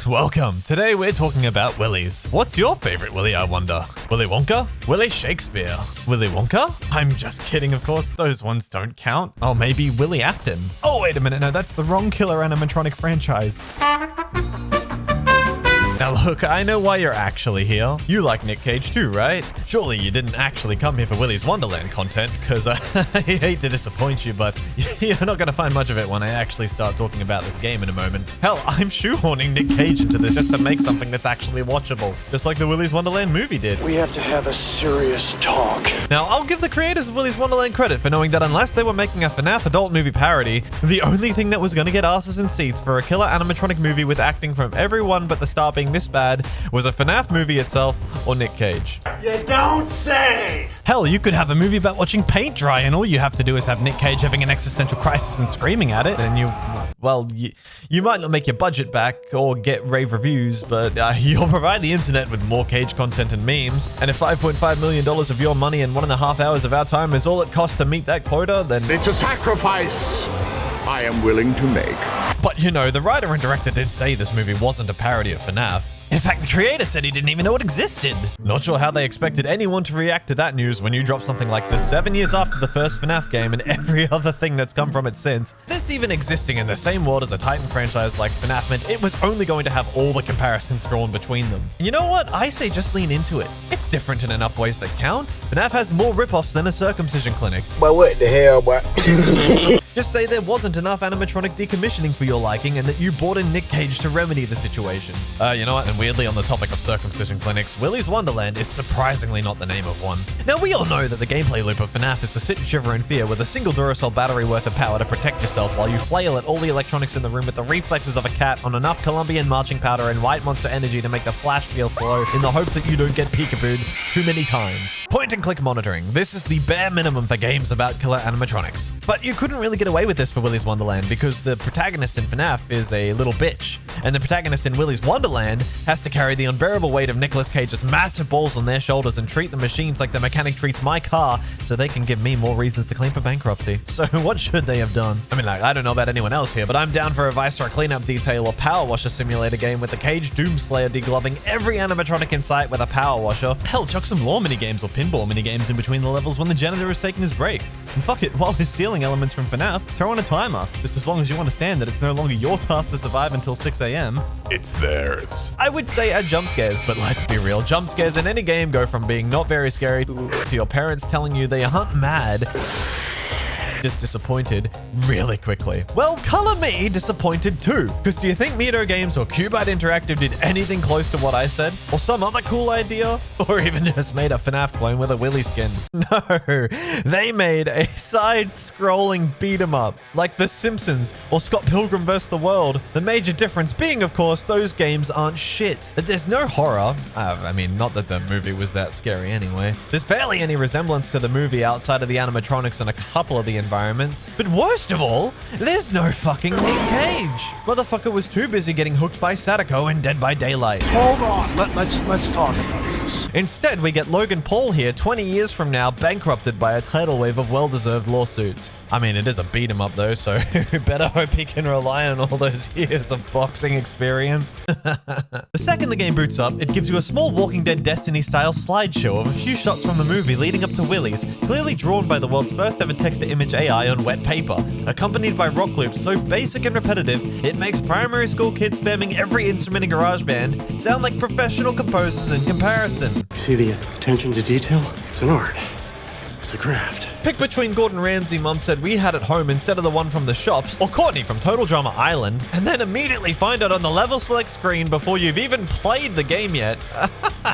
Welcome. Today we're talking about Willies. What's your favorite Willy, I wonder? Willy Wonka? Willy Shakespeare? Willy Wonka? I'm just kidding, of course. Those ones don't count. Oh, maybe Willy Afton. Oh, wait a minute. No, that's the wrong killer animatronic franchise. Now look, I know why you're actually here. You like Nic Cage too, right? Surely you didn't actually come here for Willy's Wonderland content, because I hate to disappoint you, but you're not going to find much of it when I actually start talking about this game in a moment. Hell, I'm shoehorning Nic Cage into this just to make something that's actually watchable, just like the Willy's Wonderland movie did. We have to have a serious talk. Now, I'll give the creators of Willy's Wonderland credit for knowing that unless they were making a FNAF adult movie parody, the only thing that was going to get asses in seats for a killer animatronic movie with acting from everyone but the star being this bad was a FNAF movie itself or Nic Cage. You don't say! Hell, you could have a movie about watching paint dry and all you have to do is have Nic Cage having an existential crisis and screaming at it, and you might not make your budget back or get rave reviews, but you'll provide the internet with more Cage content and memes. And if $5.5 million of your money and 1.5 hours of our time is all it costs to meet that quota, then It's a sacrifice I am willing to make. But you know, the writer and director did say this movie wasn't a parody of FNAF. In fact, the creator said he didn't even know it existed. Not sure how they expected anyone to react to that news when you drop something like this 7 years after the first FNAF game and every other thing that's come from it since. This even existing in the same world as a Titan franchise like FNAF meant it was only going to have all the comparisons drawn between them. And you know what? I say just lean into it. It's different in enough ways that count. FNAF has more ripoffs than a circumcision clinic. But what the hell, boy? Just say there wasn't enough animatronic decommissioning for your liking and that you brought in Nic Cage to remedy the situation. You know what? And weirdly, on the topic of circumcision clinics, Willy's Wonderland is surprisingly not the name of one. Now, we all know that the gameplay loop of FNAF is to sit and shiver in fear with a single Duracell battery worth of power to protect yourself while you flail at all the electronics in the room with the reflexes of a cat on enough Colombian marching powder and white monster energy to make the flash feel slow in the hopes that you don't get peekabooed too many times. Point and click monitoring. This is the bare minimum for games about killer animatronics. But you couldn't really get away with this for Willy's Wonderland because the protagonist in FNAF is a little bitch, and the protagonist in Willy's Wonderland has to carry the unbearable weight of Nicolas Cage's massive balls on their shoulders and treat the machines like the mechanic treats my car so they can give me more reasons to claim for bankruptcy. So what should they have done? I mean, like, I don't know about anyone else here, but I'm down for a Viceroy cleanup detail or power washer simulator game with the Cage Doomslayer degloving every animatronic in sight with a power washer. Hell, chuck some law minigames or pinball minigames in between the levels when the janitor is taking his breaks. And fuck it, while we're stealing elements from FNAF, throw on a timer, just as long as you understand that it's no longer your task to survive until 6 a.m. It's theirs. I would say add jump scares, but let's be real. Jump scares in any game go from being not very scary to your parents telling you they aren't mad, just disappointed really quickly. Well, color me disappointed too. Because do you think Mido Games or Cubite Interactive did anything close to what I said? Or some other cool idea? Or even just made a FNAF clone with a Willy skin? No, they made a side-scrolling beat-em-up like The Simpsons or Scott Pilgrim vs. the World. The major difference being, of course, those games aren't shit. There's no horror. I mean, not that the movie was that scary anyway. There's barely any resemblance to the movie outside of the animatronics and a couple of the environments. But worst of all, there's no fucking Nic Cage. Motherfucker was too busy getting hooked by Sadako in Dead by Daylight. Hold on, let's talk about this. Instead, we get Logan Paul here 20 years from now, bankrupted by a tidal wave of well-deserved lawsuits. I mean, it is a beat 'em up though, so better hope he can rely on all those years of boxing experience. The second the game boots up, it gives you a small Walking Dead Destiny-style slideshow of a few shots from the movie leading up to Willy's, clearly drawn by the world's first ever text-to-image AI on wet paper, accompanied by rock loops so basic and repetitive, it makes primary school kids spamming every instrument in GarageBand sound like professional composers in comparison. See the attention to detail? It's an art. It's a craft. Pick between Gordon Ramsay, Mum Said We Had at Home instead of the one from the shops, or Courtney from Total Drama Island, and then immediately find it on the level select screen before you've even played the game yet.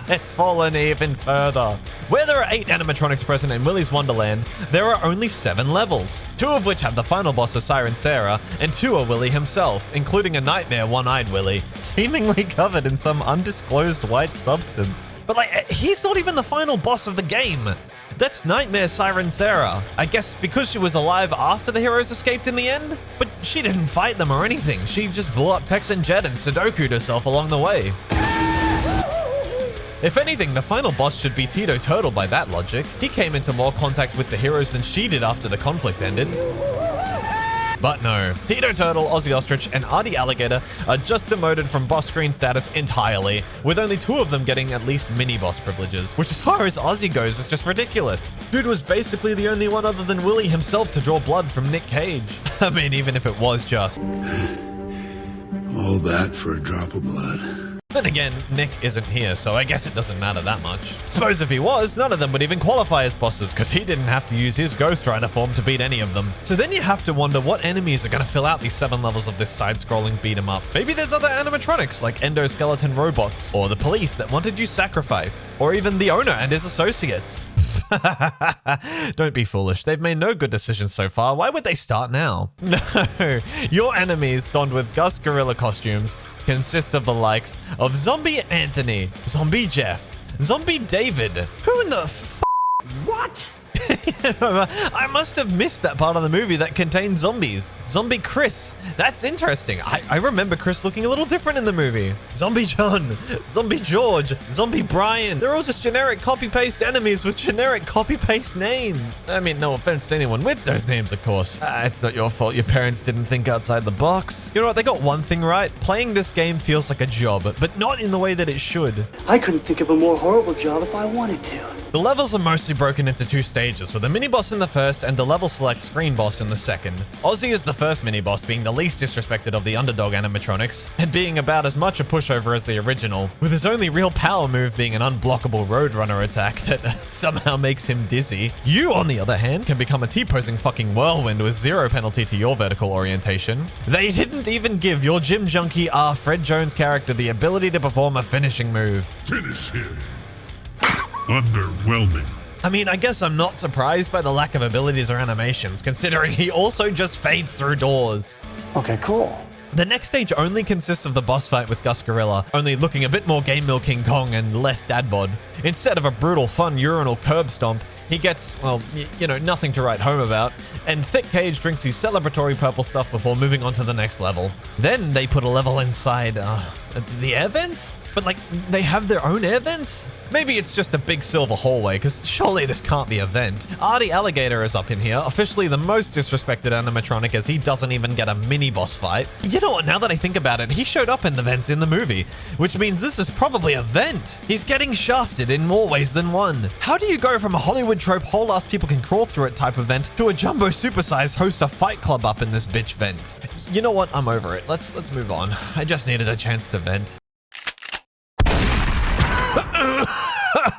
It's fallen even further. Where there are 8 animatronics present in Willy's Wonderland, there are only 7 levels, 2 of which have the final boss as Siren Sarah, and 2 are Willy himself, including a nightmare one-eyed Willy, seemingly covered in some undisclosed white substance. But like, he's not even the final boss of the game. That's Nightmare Siren Sarah. I guess because she was alive after the heroes escaped in the end? But she didn't fight them or anything. She just blew up Texan Jet and Sudoku'd herself along the way. If anything, the final boss should be Tito Turtle by that logic. He came into more contact with the heroes than she did after the conflict ended. But no, Tito Turtle, Ozzy Ostrich, and Artie Alligator are just demoted from boss screen status entirely, with only 2 of them getting at least mini-boss privileges, which as far as Ozzy goes is just ridiculous. Dude was basically the only one other than Willy himself to draw blood from Nic Cage. I mean, even if it was just... All that for a drop of blood. Then again, Nick isn't here, so I guess it doesn't matter that much. Suppose if he was, none of them would even qualify as bosses, because he didn't have to use his Ghost Rider form to beat any of them. So then you have to wonder what enemies are going to fill out these 7 levels of this side-scrolling beat-em-up. Maybe there's other animatronics, like endoskeleton robots, or the police that wanted you sacrificed, or even the owner and his associates. Don't be foolish. They've made no good decisions so far. Why would they start now? No. Your enemies donned with Gus Gorilla costumes consist of the likes of Zombie Anthony, Zombie Jeff, Zombie David. Who in the what? I must have missed that part of the movie that contained zombies. Zombie Chris. That's interesting. I remember Chris looking a little different in the movie. Zombie John, Zombie George, Zombie Brian. They're all just generic copy-paste enemies with generic copy-paste names. I mean, no offense to anyone with those names, of course. It's not your fault your parents didn't think outside the box. You know what? They got one thing right. Playing this game feels like a job, but not in the way that it should. I couldn't think of a more horrible job if I wanted to. The levels are mostly broken into 2 stages, with a mini-boss in the first and the level select screen boss in the second. Ozzy is the first mini-boss, being the least disrespected of the underdog animatronics, and being about as much a pushover as the original, with his only real power move being an unblockable Roadrunner attack that somehow makes him dizzy. You, on the other hand, can become a T-posing fucking whirlwind with 0 penalty to your vertical orientation. They didn't even give your gym junkie Fred Jones character the ability to perform a finishing move. Finish him. Underwhelming. I mean, I guess I'm not surprised by the lack of abilities or animations, considering he also just fades through doors. Okay, cool. The next stage only consists of the boss fight with Gus Gorilla, only looking a bit more Game Mill King Kong and less dad bod. Instead of a brutal, fun urinal curb stomp, he gets, well, you know, nothing to write home about, and Nic Cage drinks his celebratory purple stuff before moving on to the next level. Then they put a level inside, the air vents? But, like, they have their own air vents? Maybe it's just a big silver hallway, because surely this can't be a vent. Artie Alligator is up in here, officially the most disrespected animatronic, as he doesn't even get a mini-boss fight. You know what, now that I think about it, he showed up in the vents in the movie, which means this is probably a vent. He's getting shafted in more ways than one. How do you go from a Hollywood trope whole ass people can crawl through it type of vent to a jumbo supersize host a fight club up in this bitch vent? You know what, I'm over it. Let's move on. I just needed a chance to vent.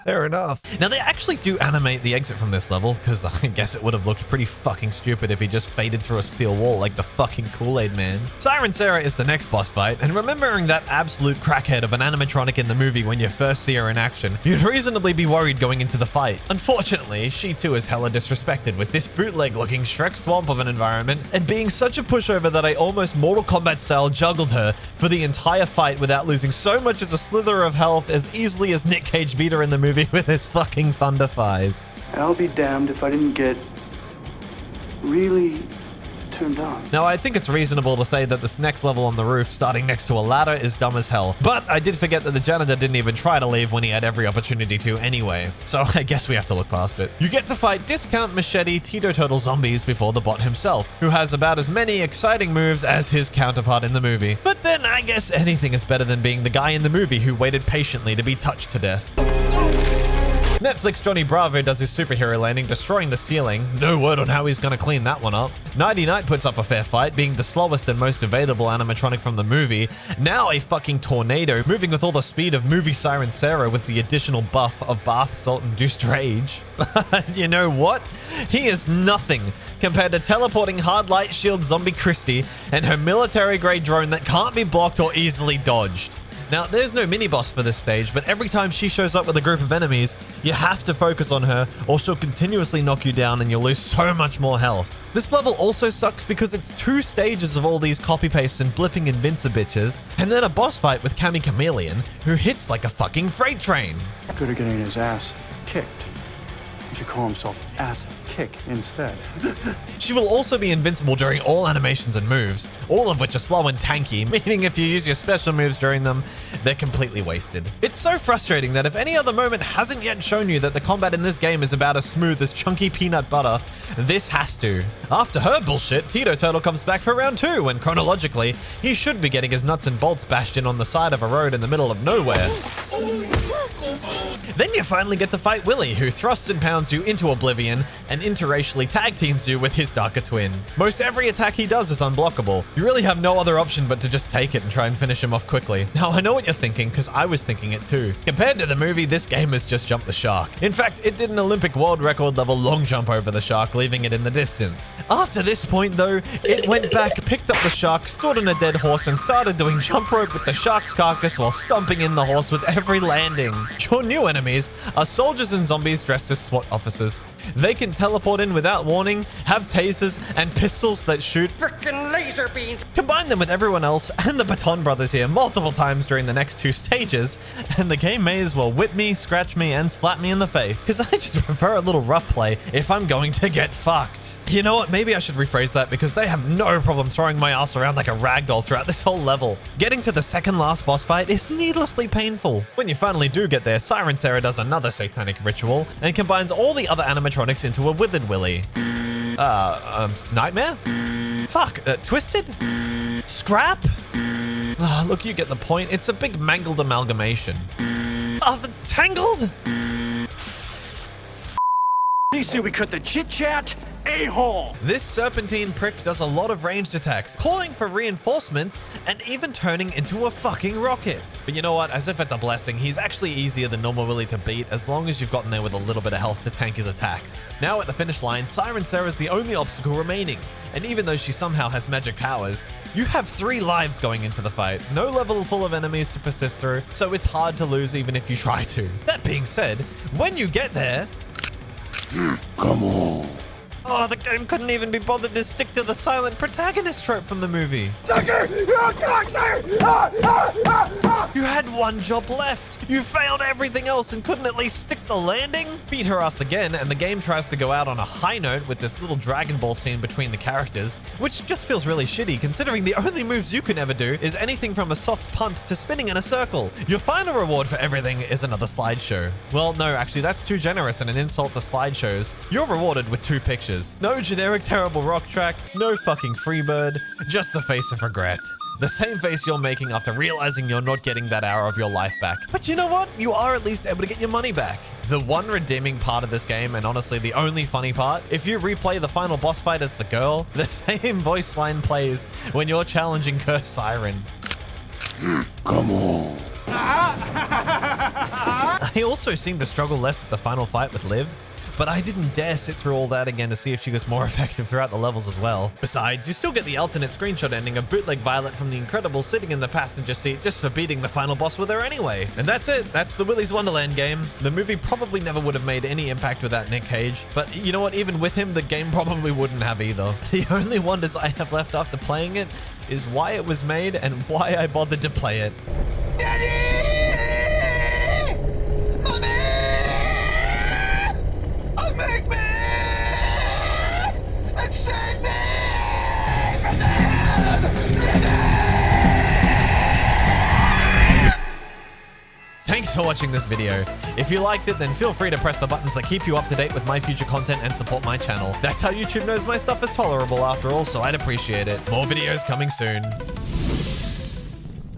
Fair enough. Now, they actually do animate the exit from this level, because I guess it would have looked pretty fucking stupid if he just faded through a steel wall like the fucking Kool-Aid Man. Siren Sarah is the next boss fight, and remembering that absolute crackhead of an animatronic in the movie when you first see her in action, you'd reasonably be worried going into the fight. Unfortunately, she too is hella disrespected with this bootleg-looking Shrek swamp of an environment, and being such a pushover that I almost Mortal Kombat-style juggled her for the entire fight without losing so much as a slither of health as easily as Nic Cage beat her in the movie with his fucking thunder thighs. I'll be damned if I didn't get really turned on. Now, I think it's reasonable to say that this next level on the roof, starting next to a ladder, is dumb as hell. But I did forget that the janitor didn't even try to leave when he had every opportunity to anyway. So I guess we have to look past it. You get to fight Discount Machete Tito Turtle zombies before the bot himself, who has about as many exciting moves as his counterpart in the movie. But then I guess anything is better than being the guy in the movie who waited patiently to be touched to death. Netflix Johnny Bravo does his superhero landing, destroying the ceiling. No word on how he's gonna clean that one up. Nighty Night puts up a fair fight, being the slowest and most evadable animatronic from the movie. Now a fucking tornado, moving with all the speed of movie Siren Sarah with the additional buff of bath salt-induced rage. You know what? He is nothing compared to teleporting hard light shield zombie Christie and her military-grade drone that can't be blocked or easily dodged. Now, there's no mini-boss for this stage, but every time she shows up with a group of enemies, you have to focus on her, or she'll continuously knock you down and you'll lose so much more health. This level also sucks because it's 2 stages of all these copy-pastes and blipping Invincibitches, and then a boss fight with Cammy Chameleon, who hits like a fucking freight train. Good at getting his ass kicked. You don't you call himself Ass Kick instead? She will also be invincible during all animations and moves, all of which are slow and tanky, meaning if you use your special moves during them, they're completely wasted. It's so frustrating that if any other moment hasn't yet shown you that the combat in this game is about as smooth as chunky peanut butter, this has to. After her bullshit, Tito Turtle comes back for round 2, when chronologically, he should be getting his nuts and bolts bashed in on the side of a road in the middle of nowhere. Then you finally get to fight Willy, who thrusts and pounds you into oblivion and interracially tag teams you with his darker twin. Most every attack he does is unblockable. You really have no other option but to just take it and try and finish him off quickly. Now, I know what you're thinking, because I was thinking it too. Compared to the movie, this game has just jumped the shark. In fact, it did an Olympic world record level long jump over the shark, leaving it in the distance. After this point, though, it went back, picked up the shark, stood on a dead horse, and started doing jump rope with the shark's carcass while stomping in the horse with every landing. Your new enemies are soldiers and zombies dressed as SWAT officers. They can teleport in without warning, have tasers, and pistols that shoot frickin' laser beams. Combine them with everyone else and the Baton Brothers here multiple times during the next 2 stages, and the game may as well whip me, scratch me, and slap me in the face, because I just prefer a little rough play if I'm going to get fucked. You know what, maybe I should rephrase that, because they have no problem throwing my ass around like a ragdoll throughout this whole level. Getting to the second last boss fight is needlessly painful. When you finally do get there, Siren Sarah does another satanic ritual and combines all the other animatronics into a withered Willy. Nightmare? Fuck, Twisted? Scrap? Look, you get the point. It's a big mangled amalgamation. Tangled? You say we cut the chit-chat? A-hole! This serpentine prick does a lot of ranged attacks, calling for reinforcements and even turning into a fucking rocket. But you know what? As if it's a blessing, he's actually easier than normal Willy to beat as long as you've gotten there with a little bit of health to tank his attacks. Now at the finish line, Siren Sarah's the only obstacle remaining. And even though she somehow has magic powers, you have 3 lives going into the fight, no level full of enemies to persist through, so it's hard to lose even if you try to. That being said, when you get there... Come on. Oh, the game couldn't even be bothered to stick to the silent protagonist trope from the movie. You had one job left. You failed everything else and couldn't at least stick the landing? Beat her ass again, and the game tries to go out on a high note with this little Dragon Ball scene between the characters, which just feels really shitty considering the only moves you can ever do is anything from a soft punt to spinning in a circle. Your final reward for everything is another slideshow. Well, no, actually, that's too generous and an insult to slideshows. You're rewarded with 2 pictures. No generic terrible rock track, no fucking Freebird, just the face of regret. The same face you're making after realizing you're not getting that hour of your life back. But you know what? You are at least able to get your money back. The one redeeming part of this game, and honestly the only funny part, if you replay the final boss fight as the girl, the same voice line plays when you're challenging Cursed Siren. Come on. I also seem to struggle less with the final fight with Liv, but I didn't dare sit through all that again to see if she was more effective throughout the levels as well. Besides, you still get the alternate screenshot ending of bootleg Violet from The Incredibles sitting in the passenger seat just for beating the final boss with her anyway. And that's it. That's the Willy's Wonderland game. The movie probably never would have made any impact without Nic Cage, but you know what? Even with him, the game probably wouldn't have either. The only wonders I have left after playing it is why it was made and why I bothered to play it. Thanks for watching this video. If you liked it, then feel free to press the buttons that keep you up to date with my future content and support my channel. That's how YouTube knows my stuff is tolerable after all, so I'd appreciate it. More videos coming soon.